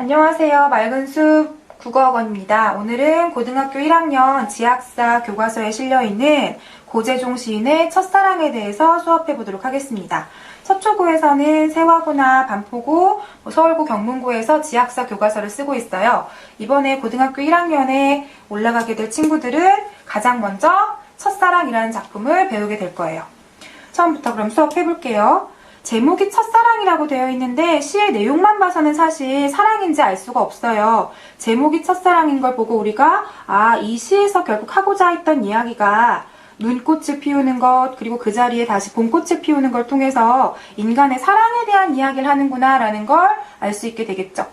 안녕하세요. 맑은숲 국어학원입니다. 오늘은 고등학교 1학년 지학사 교과서에 실려있는 고재종 시인의 첫사랑에 대해서 수업해 보도록 하겠습니다. 서초구에서는 세화고나 반포고, 서울고 경문고에서 지학사 교과서를 쓰고 있어요. 이번에 고등학교 1학년에 올라가게 될 친구들은 가장 먼저 첫사랑이라는 작품을 배우게 될 거예요. 처음부터 그럼 수업해 볼게요. 제목이 첫사랑이라고 되어 있는데 시의 내용만 봐서는 사실 사랑인지 알 수가 없어요. 제목이 첫사랑인 걸 보고 우리가 이 시에서 결국 하고자 했던 이야기가 눈꽃을 피우는 것, 그리고 그 자리에 다시 봄꽃을 피우는 걸 통해서 인간의 사랑에 대한 이야기를 하는구나 라는 걸 알 수 있게 되겠죠.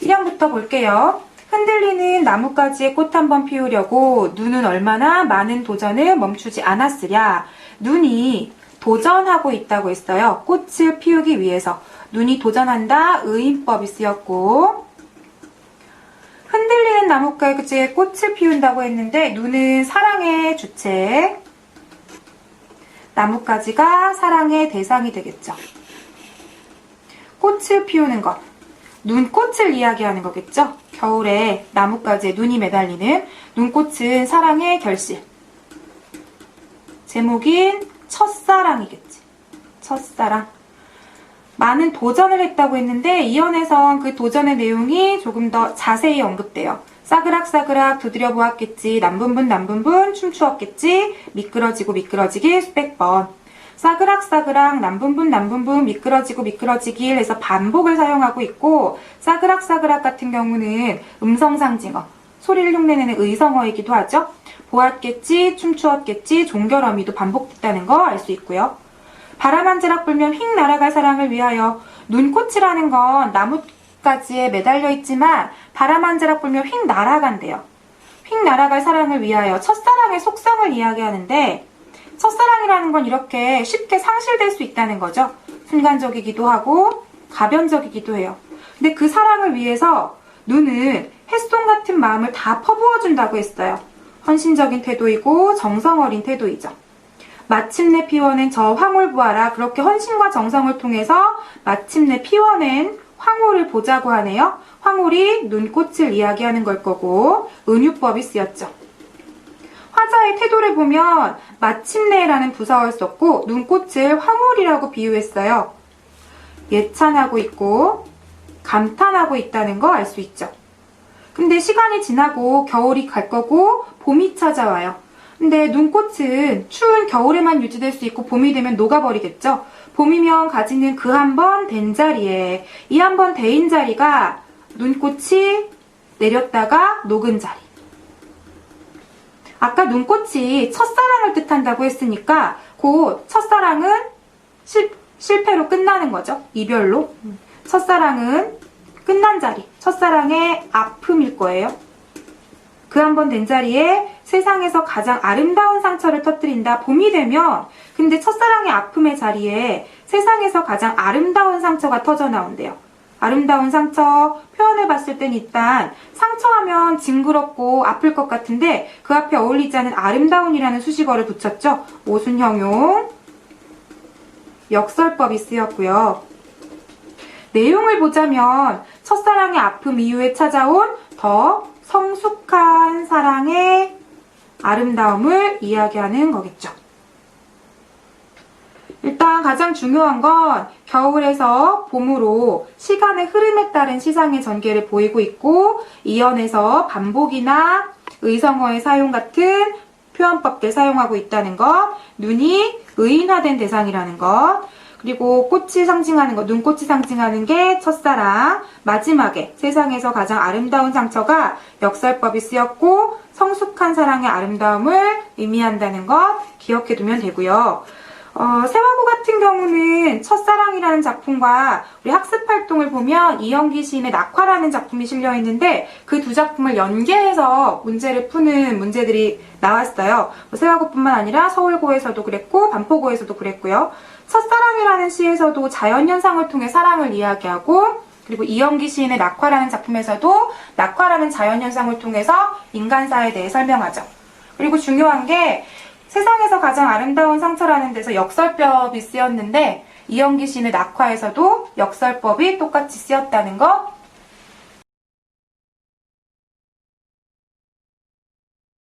1형부터 볼게요. 흔들리는 나뭇가지에 꽃 한번 피우려고 눈은 얼마나 많은 도전을 멈추지 않았으랴. 눈이 도전하고 있다고 했어요. 꽃을 피우기 위해서. 눈이 도전한다. 의인법이 쓰였고, 흔들리는 나뭇가지에 꽃을 피운다고 했는데 눈은 사랑의 주체, 나뭇가지가 사랑의 대상이 되겠죠. 꽃을 피우는 것, 눈꽃을 이야기하는 거겠죠. 겨울에 나뭇가지에 눈이 매달리는 눈꽃은 사랑의 결실. 제목인 첫사랑이겠지. 첫사랑. 많은 도전을 했다고 했는데 이연에선 그 도전의 내용이 조금 더 자세히 언급돼요. 싸그락싸그락 두드려 보았겠지. 남분분 춤추었겠지. 미끄러지고 미끄러지길 수백 번. 싸그락싸그락 남분분 미끄러지길 해서 반복을 사용하고 있고, 싸그락싸그락 같은 경우는 음성상징어, 소리를 흉내내는 의성어이기도 하죠. 보았겠지, 춤추었겠지, 종결어미도 반복됐다는 거 알 수 있고요. 바람 한 자락 불면 휙 날아갈 사랑을 위하여. 눈꽃이라는 건 나뭇가지에 매달려 있지만 바람 한 자락 불면 휙 날아간대요. 휙 날아갈 사랑을 위하여. 첫사랑의 속성을 이야기하는데 첫사랑이라는 건 이렇게 쉽게 상실될 수 있다는 거죠. 순간적이기도 하고 가변적이기도 해요. 근데 그 사랑을 위해서 눈은 햇솜 같은 마음을 다 퍼부어준다고 했어요. 헌신적인 태도이고 정성 어린 태도이죠. 마침내 피워낸 저 황홀 보아라. 그렇게 헌신과 정성을 통해서 마침내 피워낸 황홀을 보자고 하네요. 황홀이 눈꽃을 이야기하는 걸 거고, 은유법이 쓰였죠. 화자의 태도를 보면 마침내라는 부사어를 썼고 눈꽃을 황홀이라고 비유했어요. 예찬하고 있고 감탄하고 있다는 거 알 수 있죠. 근데 시간이 지나고 겨울이 갈 거고 봄이 찾아와요. 근데 눈꽃은 추운 겨울에만 유지될 수 있고 봄이 되면 녹아버리겠죠. 봄이면 가지는 그 한 번 된 자리에, 이 한 번 데인 자리가 눈꽃이 내렸다가 녹은 자리. 아까 눈꽃이 첫사랑을 뜻한다고 했으니까 곧 첫사랑은 실패로 끝나는 거죠. 이별로. 첫사랑은 끝난 자리, 첫사랑의 아픔일 거예요. 그 한 번 된 자리에 세상에서 가장 아름다운 상처를 터뜨린다. 봄이 되면 근데 첫사랑의 아픔의 자리에 세상에서 가장 아름다운 상처가 터져 나온대요. 아름다운 상처 표현해봤을 땐 일단 상처하면 징그럽고 아플 것 같은데 그 앞에 어울리지 않은 아름다운이라는 수식어를 붙였죠. 오순형용 역설법이 쓰였고요. 내용을 보자면 첫사랑의 아픔 이후에 찾아온 더 성숙한 사랑의 아름다움을 이야기하는 거겠죠. 일단 가장 중요한 건 겨울에서 봄으로 시간의 흐름에 따른 시상의 전개를 보이고 있고, 이연에서 반복이나 의성어의 사용 같은 표현법들 사용하고 있다는 것, 눈이 의인화된 대상이라는 것, 그리고 꽃이 상징하는 것, 눈꽃이 상징하는 게 첫사랑, 마지막에 세상에서 가장 아름다운 상처가 역설법이 쓰였고 성숙한 사랑의 아름다움을 의미한다는 것 기억해두면 되고요. 세화고 같은 경우는 첫사랑이라는 작품과 우리 학습활동을 보면 이영기 시인의 낙화라는 작품이 실려있는데 그 두 작품을 연계해서 문제를 푸는 문제들이 나왔어요. 세화고뿐만 아니라 서울고에서도 그랬고 반포고에서도 그랬고요. 첫사랑이라는 시에서도 자연현상을 통해 사랑을 이야기하고, 그리고 이영기 시인의 낙화라는 작품에서도 낙화라는 자연현상을 통해서 인간사에 대해 설명하죠. 그리고 중요한 게 세상에서 가장 아름다운 상처라는 데서 역설법이 쓰였는데 이영기 시인의 낙화에서도 역설법이 똑같이 쓰였다는 거